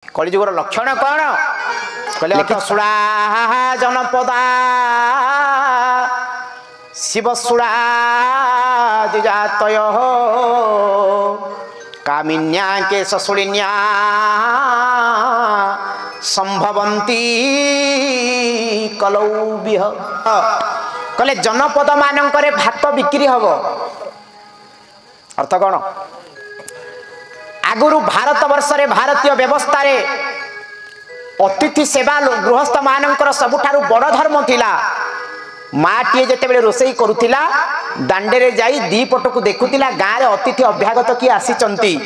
कलिजुगर लक्षण कौन कहले सुड़ा जनपदा शिवसुड़ा जातय कामिन्या के ससुलिन्या संभवंती कलौबिह कहले जनपद मानकरे भात बिक्री हब अर्थ कौन आगुरु भारत वर्ष रे भारतीय व्यवस्था रे अतिथि सेवा गृहस्थ मानकर सबुठारु बड़ धर्म थिला माटीए जेते बेले रोसई करूथिला दांडे रे जाई दी पटकू देखुथिला गाँ रे अतिथि अभ्यागत की आसीचंती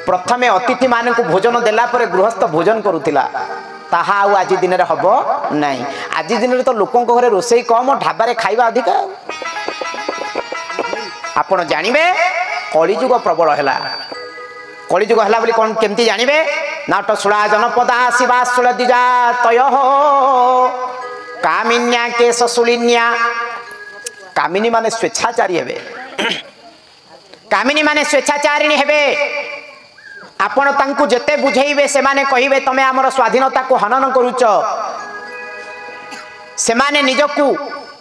प्रथमे अतिथि मानकू भोजन देला परे गृहस्थ भोजन करूथिला ताहा आउ आज दिन रे हबो नाही आज दिन रे तो लोकन को घरे रोसई कम ढाबा रे खाइबा अधिक आपण जानिबे कलिजुग प्रबल हैला कलिजुग हैला बोली कोन केमती जानिबे नाट सुड़ा जनपदा शिवासुल दिजा तय कामिन्या के ससुलिन्या कामिनी माने स्वेच्छाचारी हेबे कामिनी माने स्वेच्छाचारिणी हेबे आपण तांकु जेते बुझेइबे से माने कहिबे तमे हमर स्वाधीनता को हनन करूच से माने निजकु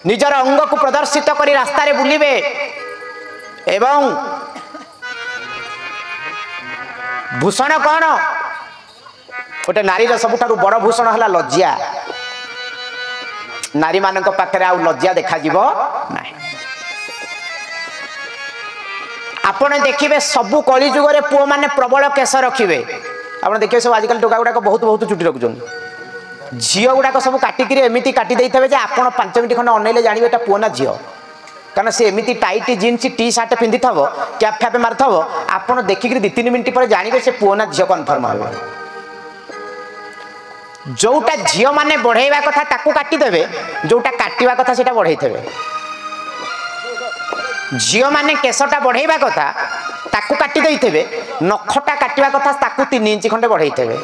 निजर अंग को प्रदर्शित करी रास्ता रे बुलिबे एवं भूषण कौन गोटे नारी सबुठारु बड़ भूषण हला लज्जा नारी मान पाखे आउ लज्जा देखा जीवो नहीं आपण देखिए सबु कलिजुग रे पुओ माने प्रबल केश रखिबे आपण देखिए सब आजकल टोका गुड़ाक बहुत बहुत चुटी रखुन झील गुड़ाक सब काटिक एमती काटी देते जे आपण 5 मिनट खंड अनैले जानिबे एटा पुओ ना झील कारण से एमती टाइट जीन्स टी शर्ट पिंधि थबो कैप फैप मारथबो आपण देखिक 2-3 मिनट पर जानिबे से पुओ ना झील कन्फर्म हो जोटा झील माने बढ़ेवा कथा ताकू काटी देबे जोटा काटिवा कथा सेटा बढ़ाई थेबे झील माने केशटा बढ़ेवा कथा ताकू काटी देई थेबे नखटा काटिवा कथा ताकू 3 इंच खंडे बढ़ाई थेबे